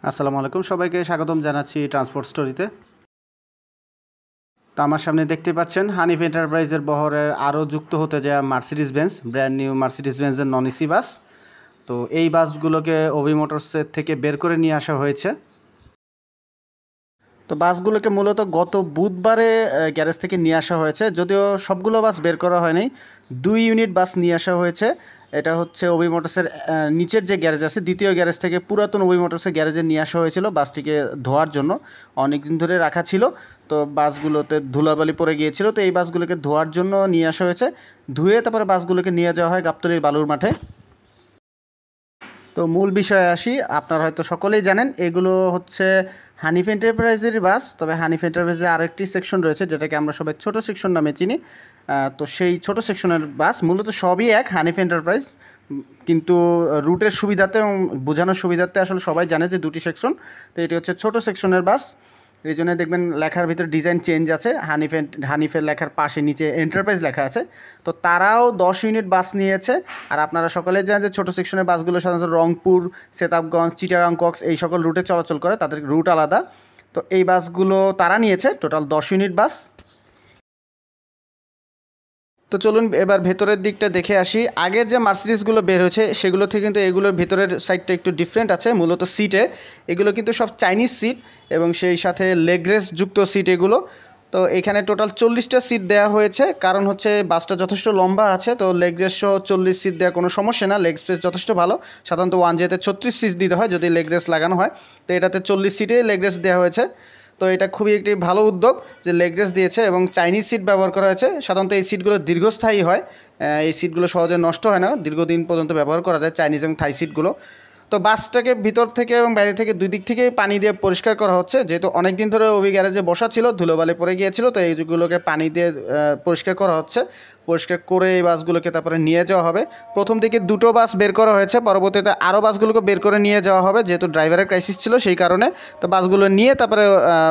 আসসালামু আলাইকুম সবাইকে স্বাগতম জানাচ্ছি ট্রান্সপোর্ট স্টোরিতে। তো আমার সামনে দেখতে পাচ্ছেন হানিফ এন্টারপ্রাইজের বহরে আরও যুক্ত হতে যায় Mercedes Benz, brand new Mercedes বেঞ্জের নন এসি বাস। তো এই বাসগুলোকে অভি মোটরসের থেকে বের করে নিয়ে আসা হয়েছে। তো বাসগুলোকে মূলত গত বুধবারে গ্যারেজ থেকে নিয়ে আসা হয়েছে, যদিও সবগুলো বাস বের করা হয়নি। 2 ইউনিট বাস নিয়ে আসা হয়েছে। এটা হচ্ছে অভি মোটরসের নিচের যে গ্যারেজ আছে, দ্বিতীয় গ্যারেজ থেকে পুরাতন অভি মোটরসের গ্যারেজে নিয়ে আসা হয়েছিল বাসটিকে ধোয়ার জন্য। অনেক দিন ধরে রাখা ছিল, তো বাসগুলোতে ধুলাবালি পড়ে গিয়েছিল, তো এই বাসগুলোকে ধোয়ার জন্য নিয়ে আসা হয়েছে। ধুয়ে তারপরে বাসগুলোকে নিয়ে যাওয়া হয় গাবতলীর বালুর মাঠে। তো মূল বিষয়ে আসি, আপনারা হয়তো সকলেই জানেন এগুলো হচ্ছে হানিফ এন্টারপ্রাইজের বাস। তবে হানিফ এন্টারপ্রাইজের আরেকটি সেকশন রয়েছে যেটাকে আমরা সবাই ছোট সেকশন নামে চিনি। তো সেই ছোট সেকশনের বাস মূলত সবই এক হানিফ এন্টারপ্রাইজ, কিন্তু রুটের সুবিধাতে এবং বোঝানোর সুবিধাতে আসলে সবাই জানে যে দুটি সেকশন। তো এটি হচ্ছে ছোট সেকশনের বাস। এই জন্য দেখবেন লেখার ভিতরে ডিজাইন চেঞ্জ আছে, হানিফের লেখার পাশে নিচে এন্টারপ্রাইজ লেখা আছে। তো তারাও 10 ইউনিট বাস নিয়েছে। আর আপনারা সকলে জানেন যে ছোটো সেকশনের বাসগুলো সাধারণত রংপুর, সেতাবগঞ্জ, চিটাগাং, কক্স এই সকল রুটে চলাচল করে, তাদের রুট আলাদা। তো এই বাসগুলো তারা নিয়েছে, টোটাল 10 ইউনিট বাস। তো চলুন এবার ভেতরের দিকটা দেখে আসি। আগের যে মার্সিডিসগুলো বের হয়েছে সেগুলো থেকে কিন্তু এগুলোর ভেতরের সাইডটা একটু ডিফারেন্ট আছে। মূলত সিটে এগুলো কিন্তু সব চাইনিজ সিট এবং সেই সাথে লেগ রেস্ট যুক্ত সিট এগুলো। তো এখানে টোটাল 40টা সিট দেওয়া হয়েছে, কারণ হচ্ছে বাসটা যথেষ্ট লম্বা আছে, তো লেগ রেস্ট সহ 40 সিট দেওয়া কোনো সমস্যা না। লেগ স্পেস যথেষ্ট ভালো। সাধারণত 1J-তে 36 সিট দিতে হয় যদি লেগ রেস্ট লাগানো হয়, তো এটাতে 40 সিটে লেগ রেস্ট দেওয়া হয়েছে। তো এটা খুবই একটি ভালো উদ্যোগ যে লেগ রেস্ট দিয়েছে এবং চাইনিজ সিট ব্যবহার করা হয়েছে। সাধারণত এই সিটগুলো দীর্ঘস্থায়ী হয়, এই সিটগুলো সহজে নষ্ট হয় না, দীর্ঘদিন পর্যন্ত ব্যবহার করা যায় চাইনিজ এবং থাই সিটগুলো। তো বাসটাকে ভিতর থেকে এবং বাইরে থেকে দুই দিক থেকেই পানি দিয়ে পরিষ্কার করা হচ্ছে, যেহেতু অনেক দিন ধরে ওই গ্যারেজে বসা ছিল, ধুলোবালি পড়ে গিয়েছিল, তো এইগুলোকে পানি দিয়ে পরিষ্কার করা হচ্ছে। পরিষ্কার করে এই বাসগুলোকে তারপরে নিয়ে যাওয়া হবে। প্রথম দিকে 2টো বাস বের করা হয়েছে, পরবর্তীতে আরও বাসগুলোকে বের করে নিয়ে যাওয়া হবে, যেহেতু ড্রাইভারের ক্রাইসিস ছিল সেই কারণে। তো বাসগুলো নিয়ে তারপরে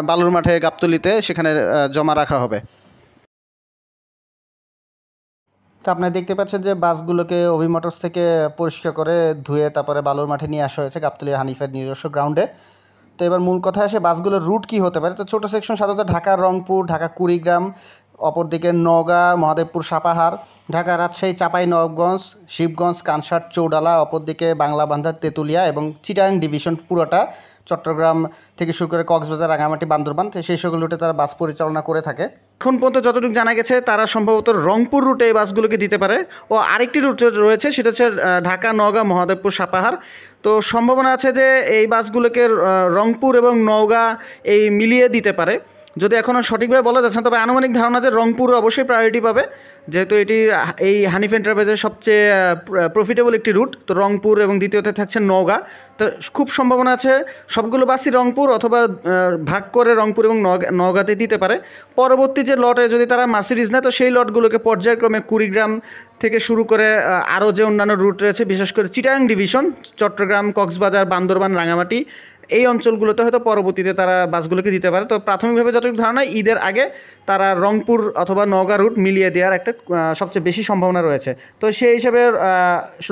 বালুর মাঠে গাবতলীতে সেখানে জমা রাখা হবে। তো আপনারা দেখতে পাচ্ছেন যে বাসগুলোকে অভি মোটরস থেকে পরিষ্কার করে ধুয়ে তারপরে বালুর মাঠে নিয়ে আসা হয়েছে গাবতলী হানিফের নিজস্ব গ্রাউন্ডে। তো এবার মূল কথা আসে বাসগুলোর রুট কী হতে পারে। তো ছোটো সেকশন সাধারণত ঢাকা রংপুর, ঢাকা কুড়িগ্রাম, অপরদিকে নওগাঁ, মহাদেবপুর, সাপাহার, ঢাকা রাজশাহী, চাঁপাইনবাবগঞ্জ, শিবগঞ্জ, কানসাট, চৌডালা, অপরদিকে বাংলাবান্ধা, তেঁতুলিয়া এবং চিটাগাং ডিভিশন পুরোটা, চট্টগ্রাম থেকে শুরু করে কক্সবাজার, রাঙামাটি, বান্দরবান, সেই সকল রুটে তারা বাস পরিচালনা করে থাকে। এখন পর্যন্ত যতটুকু জানা গেছে তারা সম্ভবত রংপুর রুটে এই বাসগুলোকে দিতে পারে, ও আরেকটি রুট রয়েছে সেটা হচ্ছে ঢাকা, নওগাঁ, মহাদেবপুর, সাপাহার। তো সম্ভাবনা আছে যে এই বাসগুলোকে রংপুর এবং নওগাঁ এই মিলিয়ে দিতে পারে, যদি এখনও সঠিকভাবে বলা যাচ্ছে না। তবে আনুমানিক ধারণা যে রংপুর অবশ্যই প্রায়োরিটি পাবে, যেহেতু এটি এই হানিফ এন্টারপ্রাইজের সবচেয়ে প্রফিটেবল একটি রুট। তো রংপুর এবং দ্বিতীয়তে থাকছে নওগাঁ। তো খুব সম্ভাবনা আছে সবগুলো বাসই রংপুর অথবা ভাগ করে রংপুর এবং নওগাঁতে দিতে পারে। পরবর্তী যে লটে যদি তারা মার্সিডিজ নেয়, তো সেই লটগুলোকে পর্যায়ক্রমে কুড়িগ্রাম থেকে শুরু করে আরও যে অন্যান্য রুট রয়েছে, বিশেষ করে চিটাগাং ডিভিশন, চট্টগ্রাম, কক্সবাজার, বান্দরবান, রাঙামাটি, এই অঞ্চলগুলোতে হয়তো পরবর্তীতে তারা বাসগুলোকে দিতে পারে। তো প্রাথমিকভাবে যতটুকু ধারণা ঈদের আগে তারা রংপুর অথবা নওগাঁ রুট মিলিয়ে দেওয়ার একটা সবচেয়ে বেশি সম্ভাবনা রয়েছে। তো সেই হিসেবে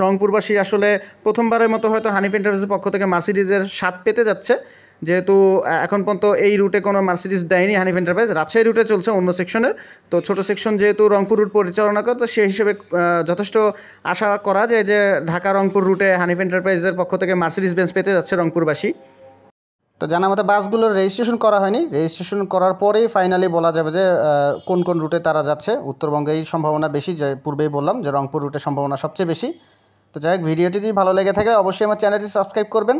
রংপুরবাসী আসলে প্রথমবারের মতো হয়তো হানিফ এন্টারপ্রাইজের পক্ষ থেকে মার্সিডিজের স্বাদ পেতে যাচ্ছে, যেহেতু এখন পর্যন্ত এই রুটে কোনো মার্সিডিজ দেয়নি হানিফ এন্টারপ্রাইজ। রাজশাহী রুটে চলছে অন্য সেকশনের, তো ছোটো সেকশন যেহেতু রংপুর রুট পরিচালনা করে, তো সেই হিসেবে যথেষ্ট আশা করা যায় যে ঢাকা রংপুর রুটে হানিফ এন্টারপ্রাইজের পক্ষ থেকে মার্সিডিজ বেঞ্জ পেতে যাচ্ছে রংপুরবাসী। তো জানা মতো বাসগুলোর রেজিস্ট্রেশন করা হয়নি, রেজিস্ট্রেশন করার পরেই ফাইনালি বলা যাবে যে কোন কোন রুটে তারা যাচ্ছে। উত্তরবঙ্গেই সম্ভাবনা বেশি, যে পূর্বেই বললাম যে রংপুর রুটের সম্ভাবনা সবচেয়ে বেশি। তো যাই হোক, ভিডিওটি যদি ভালো লেগে থাকে অবশ্যই আমার চ্যানেলটি সাবস্ক্রাইব করবেন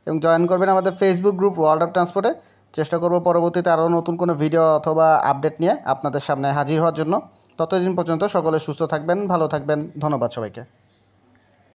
এবং জয়েন করবেন আমাদের ফেসবুক গ্রুপ ওয়ার্ল্ড অফ ট্রান্সপোর্টে। চেষ্টা করব পরবর্তীতে আরও নতুন কোনো ভিডিও অথবা আপডেট নিয়ে আপনাদের সামনে হাজির হওয়ার জন্য। ততদিন পর্যন্ত সকলে সুস্থ থাকবেন, ভালো থাকবেন। ধন্যবাদ সবাইকে।